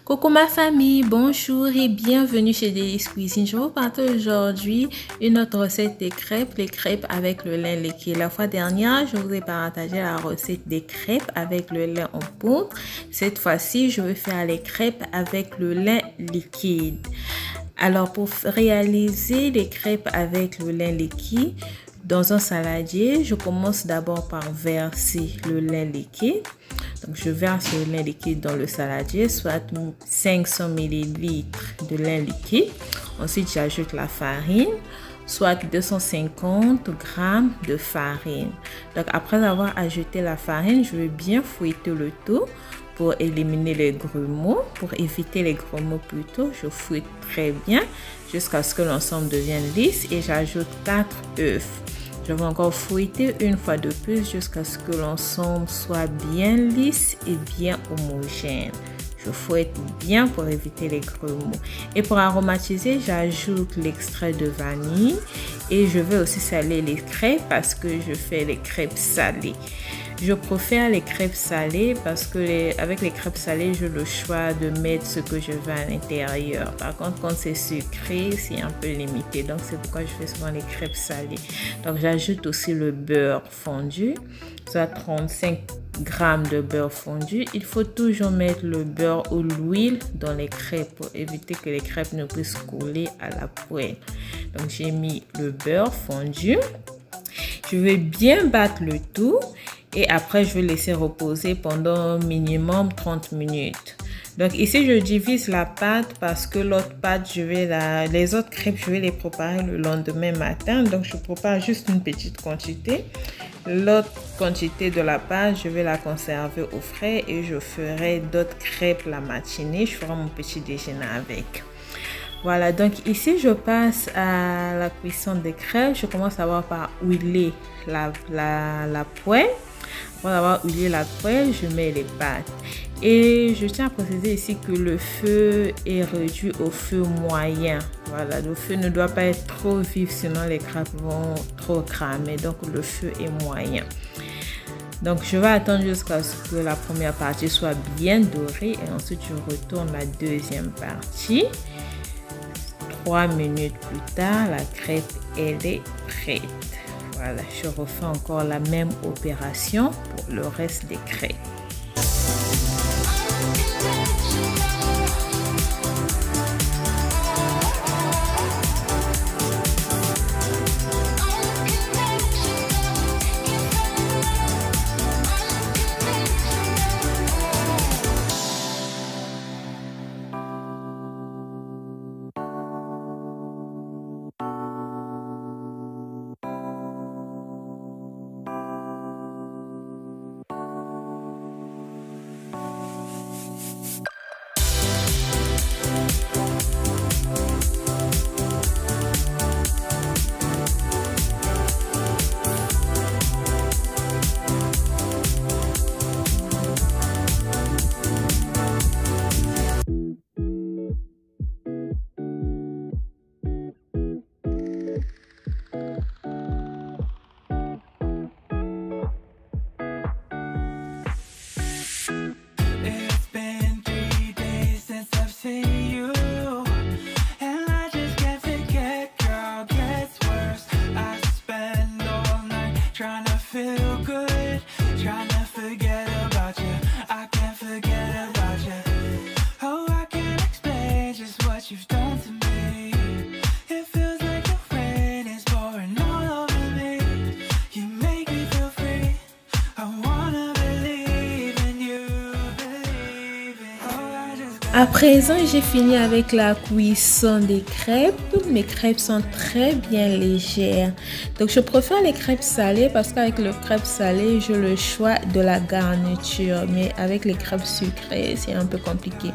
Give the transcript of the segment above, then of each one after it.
Coucou ma famille, bonjour et bienvenue chez Délice Cuisine. Je vous partage aujourd'hui une autre recette des crêpes, les crêpes avec le lait liquide. La fois dernière, je vous ai partagé la recette des crêpes avec le lait en poudre. Cette fois-ci, je vais faire les crêpes avec le lait liquide. Alors pour réaliser les crêpes avec le lait liquide, dans un saladier, je commence d'abord par verser le lait liquide. Donc, je verse le lait liquide dans le saladier, soit 500 ml de lait liquide. Ensuite, j'ajoute la farine, soit 250 g de farine. Donc, après avoir ajouté la farine, je vais bien fouetter le tout pour éliminer les grumeaux. Pour éviter les grumeaux plutôt, je fouette très bien jusqu'à ce que l'ensemble devienne lisse et j'ajoute 4 œufs. Je vais encore fouetter une fois de plus jusqu'à ce que l'ensemble soit bien lisse et bien homogène. Je fouette bien pour éviter les grumeaux. Et pour aromatiser, j'ajoute l'extrait de vanille et je vais aussi saler les crêpes parce que je fais les crêpes salées. Je préfère les crêpes salées parce que avec les crêpes salées, j'ai le choix de mettre ce que je veux à l'intérieur. Par contre, quand c'est sucré, c'est un peu limité. Donc, c'est pourquoi je fais souvent les crêpes salées. Donc, j'ajoute aussi le beurre fondu, soit 35 g de beurre fondu. Il faut toujours mettre le beurre ou l'huile dans les crêpes pour éviter que les crêpes ne puissent couler à la poêle. Donc, j'ai mis le beurre fondu. Je vais bien battre le tout. Et après, je vais laisser reposer pendant minimum 30 minutes. Donc ici, je divise la pâte parce que l'autre pâte, les autres crêpes, je vais les préparer le lendemain matin. Donc, je prépare juste une petite quantité. L'autre quantité de la pâte, je vais la conserver au frais et je ferai d'autres crêpes la matinée. Je ferai mon petit déjeuner avec. Voilà, donc ici, je passe à la cuisson des crêpes. Je commence d'abord par huiler la poêle. Après avoir huilé la poêle, je mets les pâtes. Et je tiens à préciser ici que le feu est réduit au feu moyen. Voilà, le feu ne doit pas être trop vif, sinon les crêpes vont trop cramer. Donc, le feu est moyen. Donc, je vais attendre jusqu'à ce que la première partie soit bien dorée. Et ensuite, je retourne la deuxième partie. 3 minutes plus tard, la crêpe, elle est prête. Voilà, je refais encore la même opération pour le reste des crêpes. À présent, j'ai fini avec la cuisson des crêpes. Mes crêpes sont très bien légères. Donc, je préfère les crêpes salées parce qu'avec le crêpe salé, j'ai le choix de la garniture. Mais avec les crêpes sucrées, c'est un peu compliqué.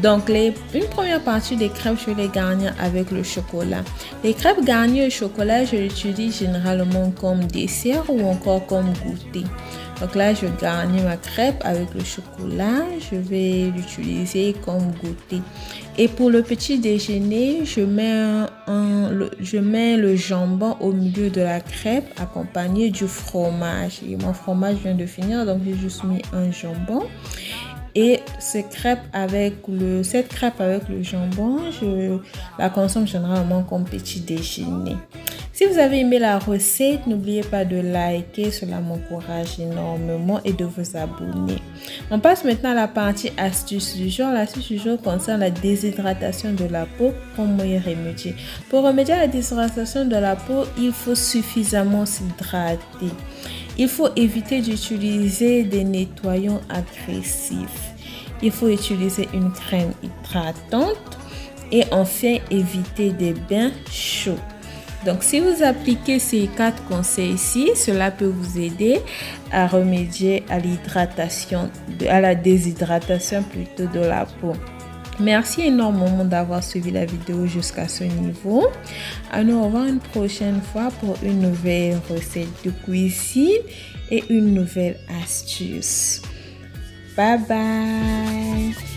Donc, une première partie des crêpes, je vais les garnir avec le chocolat. Les crêpes garnies au chocolat, je l'utilise généralement comme dessert ou encore comme goûter. Donc là, je garnis ma crêpe avec le chocolat. Je vais l'utiliser comme goûter. Et pour le petit déjeuner, je mets le jambon au milieu de la crêpe accompagné du fromage. Et mon fromage vient de finir, donc j'ai juste mis un jambon. Et cette crêpe avec le jambon, je la consomme généralement comme petit déjeuner. Si vous avez aimé la recette, n'oubliez pas de liker, cela m'encourage énormément, et de vous abonner. On passe maintenant à la partie astuce du jour. L'astuce du jour concerne la déshydratation de la peau. Comment y remédier? Pour remédier à la déshydratation de la peau, il faut suffisamment s'hydrater. Il faut éviter d'utiliser des nettoyants agressifs. Il faut utiliser une crème hydratante et enfin éviter des bains chauds. Donc, si vous appliquez ces 4 conseils ici, cela peut vous aider à remédier à la déshydratation plutôt de la peau. Merci énormément d'avoir suivi la vidéo jusqu'à ce niveau. Nous revoyons une prochaine fois pour une nouvelle recette de cuisine et une nouvelle astuce. Bye bye!